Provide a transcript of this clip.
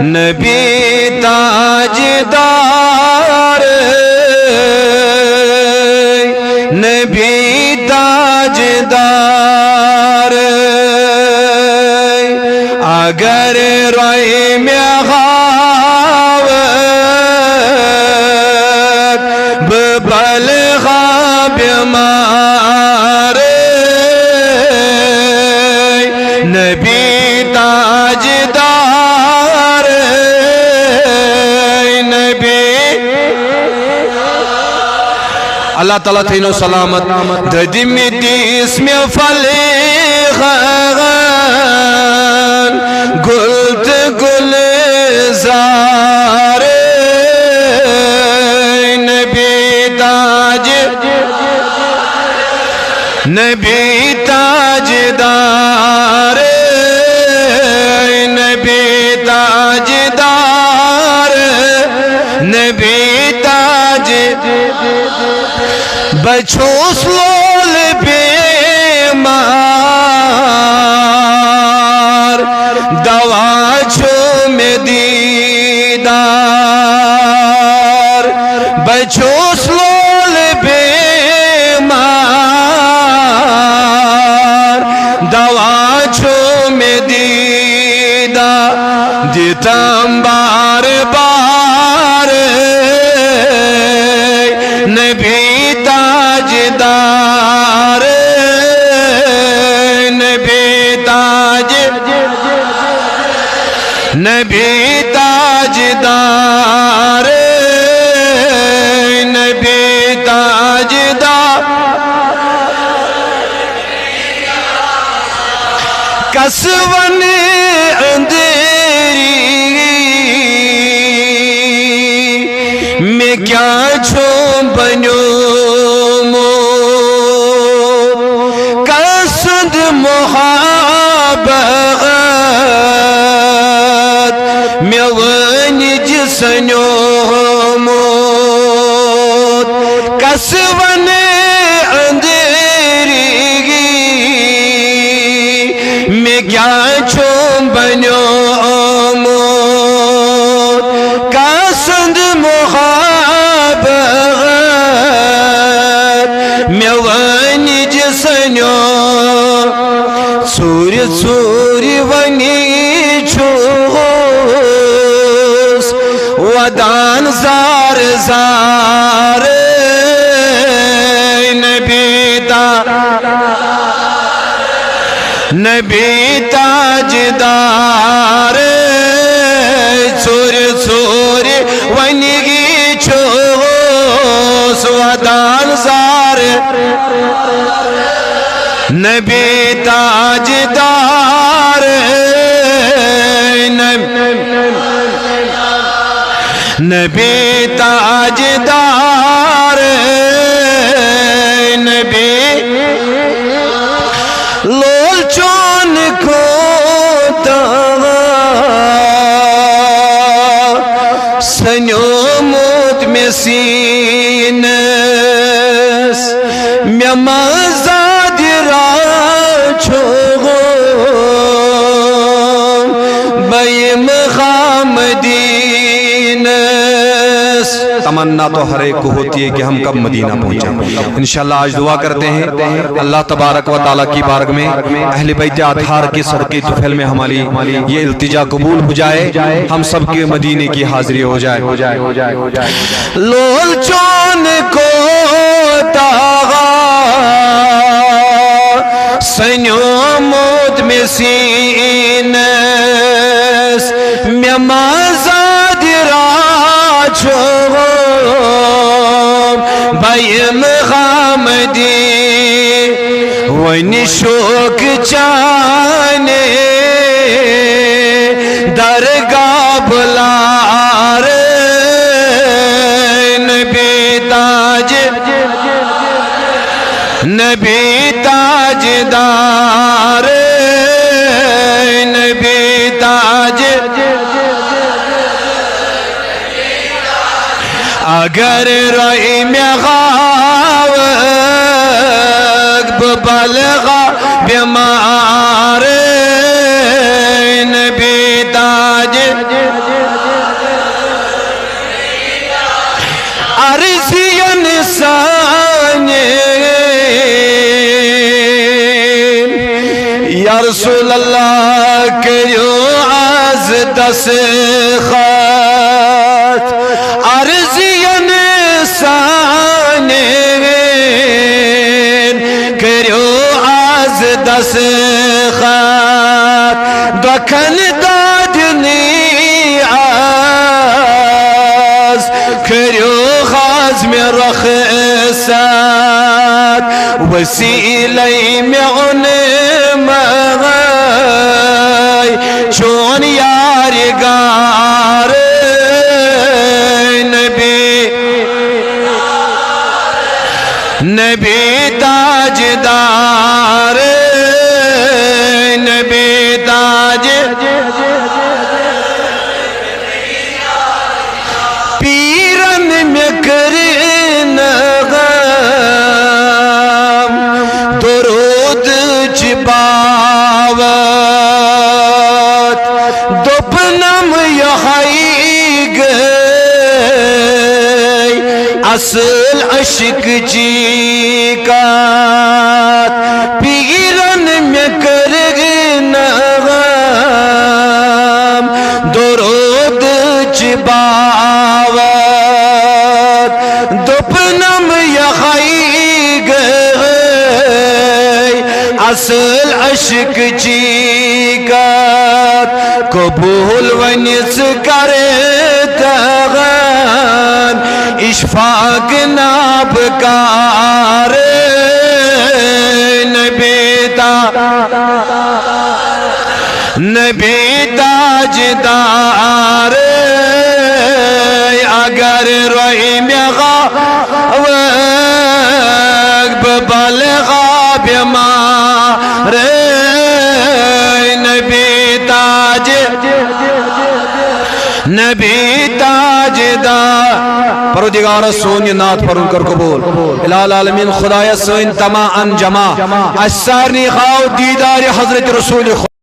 نبی تاجدار نبی تاجدار اگر روی میں خواہد ببلغا بیمار نبی تاجدار نبی اللہ تعالیٰ تینو سلامت ددمی دیس میں فلیغان گلت گلزار نبی تاج نبی تاجدار نبی تاجدار نبی تاج بچوس لول بیمار دوا چھو میں دیدار بچوس لول بیمار دوا چھو میں دیدار دیتم بار بار نبی تاجدار نبی تاج نبی تاجدار نبی تاجدار کسون اندری میں کیا چھو بنیو کسد محبت میں ونی جسنیو موت کسون اندری میں کیا چھو بنیو موت کسد محبت میں ونی جسنیو سوری سوری ونی چھوس ودان زار زار نبی نبی تاجدار سوری سوری ونی چھوس ودان زار نبی تاجدار نبی تاجدار نبی لول چون کو سنیومت میں سینس میں مزاد راچو بیم خامدینس تمنا تو ہر ایک کو ہوتی ہے کہ ہم کب مدینہ پہنچیں انشاءاللہ آج دعا کرتے ہیں اللہ تبارک و تعالیٰ کی بارگاہ میں اہل بیت اطہار کے صدقے طفیل میں ہماری یہ التجا قبول ہو جائے ہم سب کے مدینے کی حاضری ہو جائے لول چون کو تاغا سنیومت میں سینس میں مزاد راچو بیم غامدی ونی شوق چانے درگاہ بلار نبی تاج نبی تاجدار نبی تاج اگر روی میں غاوک ببلغا بیمار نبی تاج عرضین سانین یا رسول اللہ کریو آز دس خط عرضین سانین کریو آز دس خط دکن دادنی آز کریو میں رخصت وسیلے معن مغائی چون یارگار نبی تاجدار نبی تاج پیرن میں کرن غم درود جباوت دپنم یحائی گئی اصل عشق جی کات پیرن میں کرن غم درود جباوت دپنم یحائی گئی اصل عشق جی کات قبول ونس کرے تغن اشفاق نابکار نبی تاجدار اگر روئی میں غاوک ببلغا بیمار نبی تاجدار پروردگار سون یہ نات پرن کر قبول الہ العالمین خدای سون تما انجما اسارنی خواہ دیدار حضرت رسول